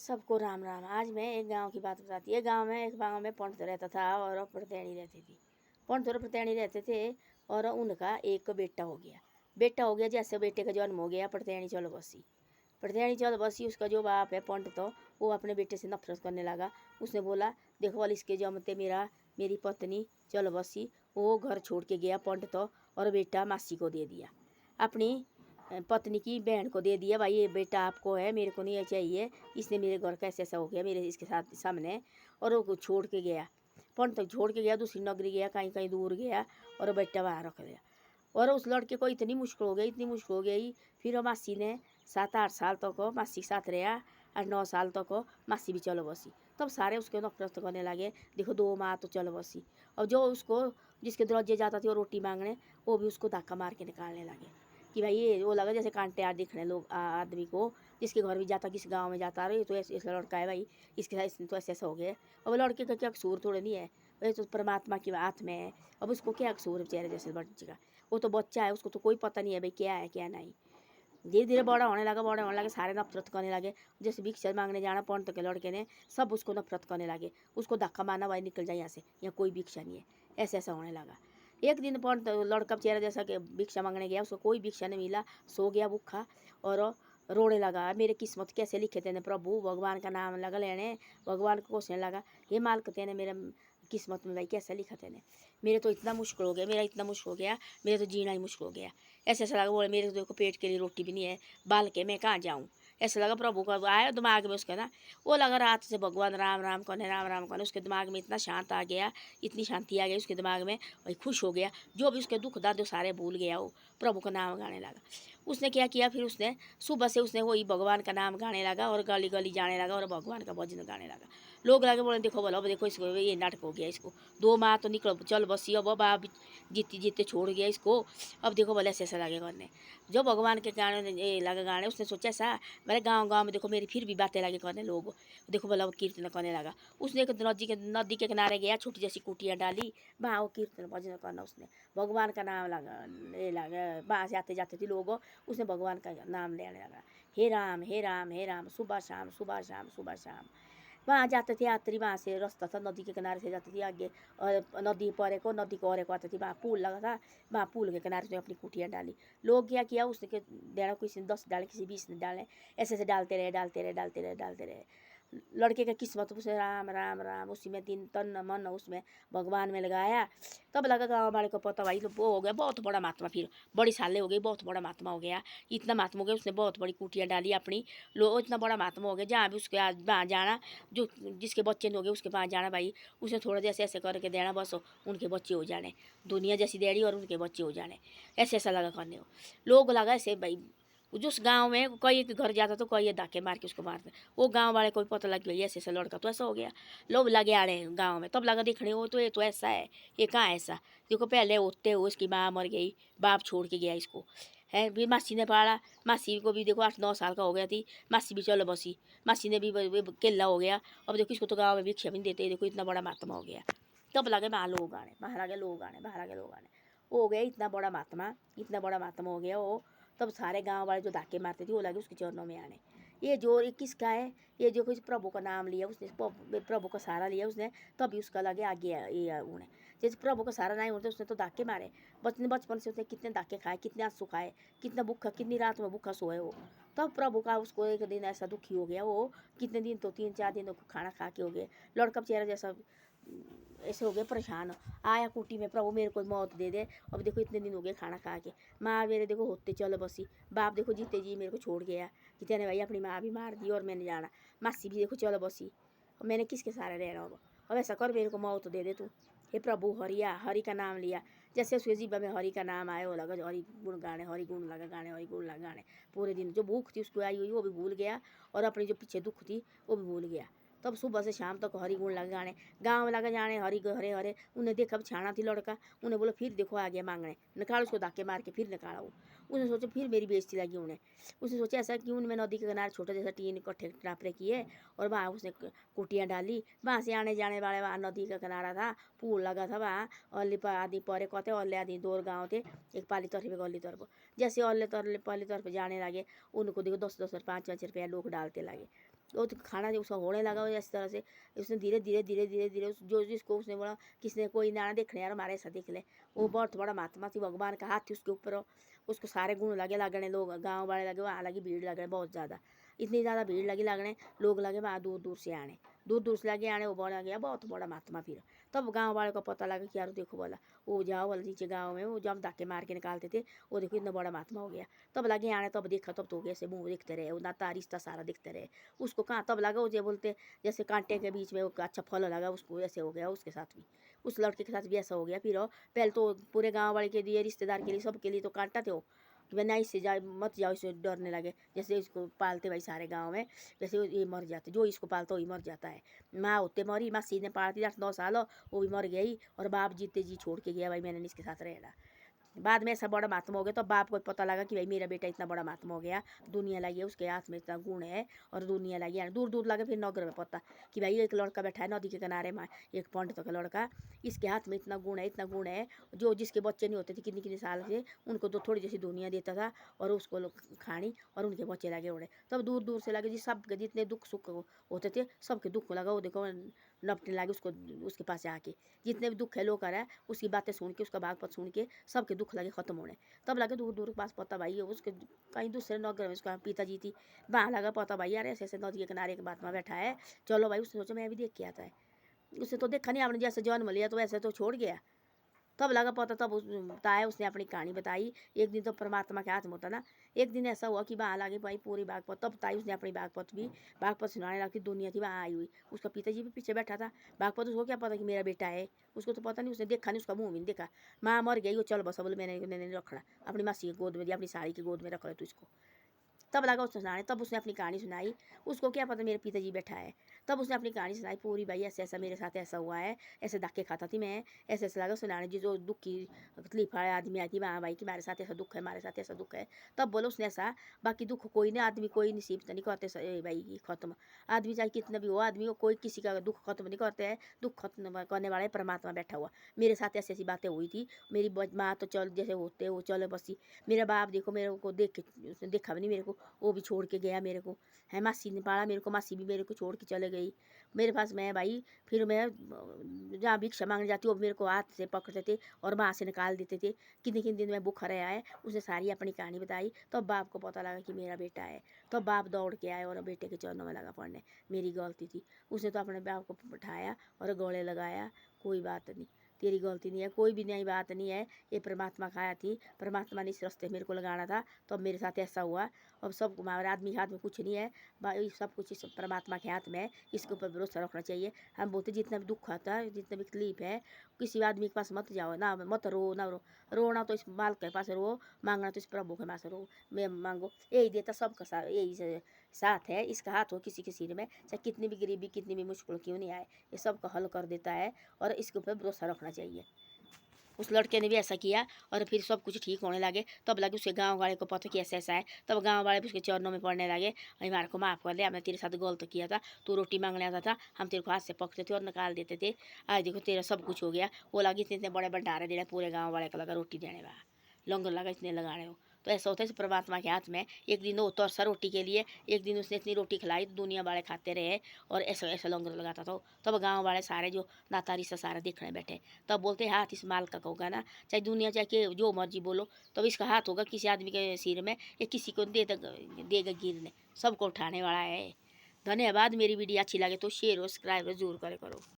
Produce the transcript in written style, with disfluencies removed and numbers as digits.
सबको राम राम। आज मैं एक गांव की बात बताती है। एक गांव में पंडित रहता था और पड़तैनी रहती थी। पंडित और पड़तैनी रहते थे और उनका एक बेटा हो गया। जैसे बेटे का जन्म हो गया, पड़तैनी चलो बसी। उसका जो बाप है पंडित, तो वो अपने बेटे से नफरत करने लगा। उसने बोला, देखो वाल इसके जमते मेरी पत्नी चलो बसी। वो घर छोड़ के गया पंडित, और बेटा मासी को दे दिया। अपनी पत्नी की बहन को दे दिया, भाई ये बेटा आपको है, मेरे को नहीं ये चाहिए। इसने मेरे घर का ऐसा हो गया मेरे इसके साथ सामने। और वो छोड़ के गया, पंडित छोड़ के गया, दूसरी नगरी गया, कहीं कहीं दूर गया, और बेटा वहाँ रख दिया। और उस लड़के को इतनी मुश्किल हो गई। फिर मासी ने 7-8 साल तक मासी के साथ रहा, 8-9 साल तक मासी भी चलो बसी। तब सारे उसके नफरत करने लगे, देखो 2 माँ तो चलो बसी। और जो उसको जिसके दरवाजे जाता था वो रोटी मांगने, वो भी उसको धक्का मार के निकालने लगे कि भाई ये वो लगा जैसे कांटे यार दिखने लोग आदमी को। जिसके घर भी जाता, किस गांव में जाता, अरे ये तो ऐसा लड़का है भाई, इसके साथ इसने तो ऐसा हो गया। और वो लड़के का क्या कसूर थोड़े नहीं है, ये तो परमात्मा की हाथ में है। अब उसको क्या कसूर है बेचारे जैसे बच्चे का? वो तो बच्चा है, उसको तो कोई पता नहीं है भाई क्या है क्या नहीं। धीरे धीरे बड़ा होने लगा, सारे नफरत करने लगे। जैसे भिक्षा मांगने जाना पंडित के लड़के ने, सब उसको नफरत करने लगे। उसको धक्का मारना, भाई निकल जाए यहाँ से, यहाँ कोई भिक्षा नहीं है, ऐसा होने लगा। एक दिन पंडित लड़का चेहरा जैसा कि भिक्षा मांगने गया, उसको कोई भिक्षा नहीं मिला, सो गया भूखा और रोने लगा, मेरे किस्मत कैसे लिखे थे प्रभु। भगवान का नाम लगा लेने, भगवान को कोसने लगा, हे मालिक तेने मेरे किस्मत में भाई कैसे लिखा तेने, मेरे तो इतना मुश्किल हो गया, मेरे तो जीना ही मुश्किल हो गया। ऐसा लगा, बोले मेरे तो पेट के लिए रोटी भी नहीं है, बाल के मैं कहाँ जाऊँ। ऐसा लगा प्रभु का आया दिमाग में उसका ना, वो लगा रात से भगवान राम राम करने। उसके दिमाग में इतना शांत आ गया, इतनी शांति आ गई उसके दिमाग में, भाई खुश हो गया। जो भी उसके दुख दर्द सारे भूल गया, वो प्रभु का नाम गाने लगा। उसने क्या किया, फिर उसने सुबह से उसने वही भगवान का नाम गाने लगा और गली गली जाने लगा और भगवान का भजन गाने लगा। लोग लगे बोले, देखो बोलो, अब देखो इसको ये नाटक हो गया, इसको 2 माह तो निकल चल बसी, अब बाप जीते जीते छोड़ गया इसको। अब देखो बोले ऐसे लगे करने। जो भगवान के गाने ये लगे गाने, उसने सोचा ऐसा, मेरे गाँव गाँव में देखो मेरी फिर भी बातें लगे करने लोग, देखो बोला वो कीर्तन करने लगा। उसने एक नदी के किनारे गया, छोटी जैसी कुटिया डाली, वहाँ वो कीर्तन भजन करना उसने, भगवान का नाम लगा ले लगा। वहाँ से आते जाते थे लोग, उसने भगवान का नाम लेने लगा, हे राम हे राम हे राम, सुबह शाम सुबह शाम सुबह शाम। वहाँ जाते थे यात्री, वहाँ से रास्ता था नदी के किनारे से जाती थी आगे, और नदी परेको नदी को औरे को आती थी, वहाँ पुल लगा था, वहाँ पुल के किनारे से अपनी कुटिया डाली। लोग क्या किया, उसने के देना, किसी ने 10 डाले, किसी 20 ने डाले, ऐसे डालते रहे। लड़के का किस्मत उसे राम राम राम, उसी में दिन तन मन उसमें भगवान में लगाया। तब लगा गाँव वाले को पता, भाई तो वो हो गया बहुत बड़ा महात्मा, फिर बड़ी सालें हो गई, बहुत बड़ा महात्मा हो गया। इतना महात्मा हो गया, उसने बहुत बड़ी कुटिया डाली अपनी, लो इतना बड़ा महात्मा हो गया, जहाँ भी उसके आज वहाँ जाना, जो जिसके बच्चे नहीं हो गए उसके पास जाना, भाई उसने थोड़ा जैसे ऐसे करके देना, बस उनके बच्चे हो जाने, दुनिया जैसी देड़ी और उनके बच्चे हो जाने। ऐसा लगा करने हो लोग लगा ऐसे भाई। जिस गांव में कोई एक घर जाता तो कोई धक्के मार के उसको मारते, वो गांव वाले कोई पता लग गया ऐसे लड़का तो ऐसा हो गया। लोग लगे आ रहे हैं गाँव में, तब लगा देखने, वो तो ये तो ऐसा है, ये कहाँ ऐसा। देखो पहले होते हो इसकी माँ मर गई, बाप छोड़ के गया इसको है, भी मासी ने पाला, मासी को भी देखो 8-9 साल का हो गया थी, मासी भी चलो बसी, मासी ने भी केल्ला हो गया। अब देखो इसको तो गाँव में भिक्षा भी नहीं देते, देखो इतना बड़ा महात्मा हो गया। तब लगे वहाँ लोग आने, बाहर आगे लोग आने, वो हो गया इतना बड़ा महात्मा हो गया वो। तब सारे गांव वाले जो धक्के मारते थे वो लगे उसके चरणों में आने। ये किसका है, ये जो कुछ प्रभु का नाम लिया उसने, प्रभु का सहारा लिया उसने, तभी उसका लगे आगे ये उन्हें। जैसे प्रभु का सहारा नहीं होता उसने तो धक्के मारे, बचपन से उसने कितने धक्के खाए, कितने आंसू खाए, कितना भूखा, कितनी रात में भूखा सोए वो। तब प्रभु का उसको एक दिन ऐसा दुखी हो गया वो, कितने दिन तो 3-4 दिन तो खाना खा के हो गए, लड़का चेहरा जैसा ऐसे हो गए परेशान। आया कुटी में, प्रभु मेरे को मौत दे दे, अब देखो इतने दिन हो गए खाना खा के। माँ मेरे देखो होते चलो बसी, बाप देखो जीते जी मेरे को छोड़ गया कि तेने भाई अपनी माँ भी मार दी और मैंने जाना, मासी भी देखो चलो बसी, और मैंने किसके सहारे रहना होगा। अब ऐसा कर मेरे को मौत दे दे तू, हे प्रभु। हरि का नाम लिया, जैसे उसके जीवा में हरि का नाम आया, वो लगा हरि गुण गाने, हरि गुण लगा गाने पूरे दिन। जो भूख थी उसको आई हुई वो भी भूल गया, और अपनी जो पीछे दुख थी वो भी भूल गया। तब सुबह से शाम तक हरि गुण लगा गाने, गाँव में लगा जाने हरि हरे हरे। उन्हें देखा छाना थी लड़का, उन्हें बोला फिर देखो आ गया मांगने, निकाल उसको धक्के मार के फिर निकाला वो। उसने सोचा फिर मेरी बेइज्जती लगी उन्हें। उसने सोचा ऐसा क्यों, मैं नदी के किनारे छोटा जैसा टीन इकट्ठे टापरे किए और वहाँ उसने कुटियाँ डाली, वहाँ से आने जाने वाले, वहाँ नदी का किनारा था, पुल लगा था वहाँ, अल्ली आदि परे कहते अल्ले आदि 2 गाँव थे, एक पाली तरफ एक अल्ली तरफ। जैसे अल्ले तरफ पाली तरफ जाने लगे, उनको देखो 10-10 और 5-5 रुपया लोग डालते लगे। वो तो खाना जो उसका होने लगा इस तरह से, उसने धीरे धीरे धीरे धीरे धीरे जो जिसको उसने बोला, किसने कोई ना देखने यार हमारे ऐसा देख ले, वो बहुत बड़ा महात्मा थी, भगवान का हाथ थी उसके ऊपर। उसको सारे गुण लगे लगने, लोग गाँव वाले लगे वहाँ लगी भीड़ लगे बहुत ज़्यादा, इतनी ज़्यादा भीड़ लगी लगने, लोग लगे वहाँ दूर दूर से आने, दूर दूर से लगे आने, वो बना गया बहुत बड़ा महात्मा फिर। तब गाँव वाले को पता लगा कि यार देखो बोला, वो जाओ वाला नीचे गाँव में वो जब धक्के मार के निकालते थे, वो देखो इतना बड़ा महात्मा हो गया। तब लगे आने, तब देखा, तब तो ऐसे मुँह देखते रहे, ना रिश्ता सारा दिखते रहे उसको। कहाँ तब लगा वो जो बोलते जैसे कांटे के बीच में वो अच्छा फल लगा उसको, ऐसे हो गया उसके साथ भी, उस लड़के के साथ भी ऐसा हो गया फिर। पहले तो पूरे गाँव वाले के लिए, रिश्तेदार के लिए, सबके लिए तो कांटा थे वो, कि भाई नहीं इससे जाए मत जाओ, इससे डरने लगे। जैसे इसको पालते भाई सारे गांव में, वैसे ये मर जाते, जो इसको पालता वही मर जाता है। माँ होते मरी, मासी ने पालती 8-9 साल, वो भी मर गई, और बाप जीते जी छोड़ के गया, भाई मैंने इसके साथ रहना। बाद में ऐसा बड़ा महात्मा हो गया तो बाप को पता लगा कि भाई मेरा बेटा इतना बड़ा महात्मा हो गया, दुनिया लगी है उसके हाथ में, इतना गुण है, और दुनिया लगी है दूर दूर लगे। फिर नगर में पता कि भाई एक लड़का बैठा है नदी के किनारे में, एक पंडित का लड़का, इसके हाथ में इतना गुण है, इतना गुण है, जो जिसके बच्चे नहीं होते थे कितनी कितनी साल से, उनको तो थोड़ी जैसी दुनिया देता था, और उसको लोग खानी, और उनके बच्चे लगे उड़े। तब दूर दूर से लगे जी, सबके जितने दुख सुख होते थे सबके दुख लगा, वो देखो नपटने लगे उसको, उसके पास आके जितने भी दुख है लोग कर, उसकी बातें सुन के, उसका भागवत सुन के सबके दुख लगे खत्म होने। तब लगे दूर दूर के पास पता भाई उसके कहीं दूसरे नगर में उसका पिताजी थी, वहाँ लगा पता भाई यार ऐसे ऐसे नदी के किनारे के बात में बैठा है, चलो भाई। उसने सोचा मैं भी देख के आता है, उसने तो देखा नहीं, आपने जैसे जन्म लिया तो वैसे तो छोड़ गया। तब लगा पता, तब बताया उसने अपनी कहानी बताई। एक दिन तो परमात्मा के हाथ में होता ना, एक दिन ऐसा हुआ कि वहाँ लगे भाई पूरी बागपत, तब बताई उसने अपनी बागपत भी, बागपत सुनाने लगती दुनिया थी वहाँ आई हुई, उसका पिताजी भी पीछे बैठा था। बागपत उसको क्या पता कि मेरा बेटा है, उसको तो पता नहीं, उसने देखा नहीं, उसका मुँह भी नहीं देखा। माँ मर गई, वो चल बस बोले मैंने रखना, अपनी मासी की गोद में दिया, अपनी साड़ी की गोद में रख ले तू इसको। तब लगा उसने सुनाने, तब उसने अपनी कहानी सुनाई। उसको क्या पता मेरे पिताजी बैठा है, तब उसने अपनी कहानी सुनाई पूरी, भाई ऐसे ऐसा मेरे साथ ऐसा हुआ है, ऐसे धक्के खाता थी मैं, ऐसे ऐसा लगा सुनाने जी, जो दुख की तकलीफ है आदमी आती वहाँ भाई कि मेरे साथ ऐसा दुख है, हमारे साथ ऐसा दुख है। तब बोलो उसने ऐसा, बाकी दुख कोई नहीं, आदमी कोई नसीब नहीं करते भाई खत्म, आदमी चाहे कितना भी हो, आदमी को कोई किसी का दुख खत्म नहीं करते हैं, दुख खत्म करने वाला परमात्मा बैठा हुआ। मेरे साथ ऐसी ऐसी बातें हुई थी, मेरी माँ तो चल जैसे होते वो चले बसी, मेरा बाप देखो मेरे को देख के, उसने देखा भी नहीं मेरे को, वो भी छोड़ के गया मेरे को है, मासी ने पाला मेरे को, मासी भी मेरे को छोड़ के चले गई। मेरे पास मैं भाई, फिर मैं जहाँ भिक्षा मांगने जाती वो मेरे को हाथ से पकड़ते थे और वहाँ से निकाल देते थे। कितने कितने दिन में भूखा रहा है, उसने सारी अपनी कहानी बताई। तो बाप को पता लगा कि मेरा बेटा है, तो बाप दौड़ के आया और बेटे के चरणों में लगा पड़ने। मेरी गलती थी, उसने तो अपने बाप को उठाया और गले लगाया, कोई बात नहीं, तेरी गलती नहीं है, कोई भी नई बात नहीं है, ये परमात्मा खाया थी, परमात्मा ने इस रास्ते मेरे को लगाना था, तो अब मेरे साथ ऐसा हुआ। अब सब हमारे आदमी के हाथ में कुछ नहीं है भाई, सब कुछ इस परमात्मा के हाथ में है, इसके ऊपर भरोसा रखना चाहिए। हम बोलते जितना भी दुख आता है, जितना भी तकलीफ है, किसी आदमी के पास मत जाओ ना, मत रो ना, रोना तो इस मालिक के पास रो, मांगना तो इस प्रभु के पास रो, मैं मांगो यही देता सबका साथ, यही साथ है, इसका हाथ हो किसी के सिर में, चाहे कितनी भी गरीबी कितनी भी मुश्किल क्यों नहीं आए, ये सबका हल कर देता है, और इसके ऊपर भरोसा रखना चाहिए। उस लड़के ने भी ऐसा किया और फिर सब कुछ ठीक होने लगे। तब लगे उसके गांव वाले को पता कि ऐसा ऐसा है, तब गांव वाले भी उसके चरणों में पड़ने लगे, हमारे को माफ़ कर दे, हमने तेरे साथ गलत किया था, तू रोटी मांगने आता था, हम तेरे को हाथ से पकड़ते थे और निकाल देते थे, आज देखो तेरा सब कुछ हो गया। वो लगे इतने इतने बड़े भंडारे देने, पूरे गाँव वाले को लगा रोटी देने वाला, लंगर लगा इतने लगाने हो। तो ऐसा होता है परमात्मा के हाथ में, एक दिन वो तरसा रोटी के लिए, एक दिन उसने इतनी रोटी खिलाई दुनिया वाले खाते रहे, और ऐसा ऐसा लंगर लगाता था। तब गाँव वाले सारे जो नाता रिश्ता सारे देखने बैठे, तब बोलते हाथ इस माल का होगा ना, चाहे दुनिया चाहे कि जो मर्जी बोलो, तब इसका हाथ होगा किसी आदमी के सिर में, या किसी को देगा गिरने, सबको उठाने वाला है। धन्यवाद। मेरी वीडियो अच्छी लगे तो शेयर और सब्सक्राइब जरूर करे करो।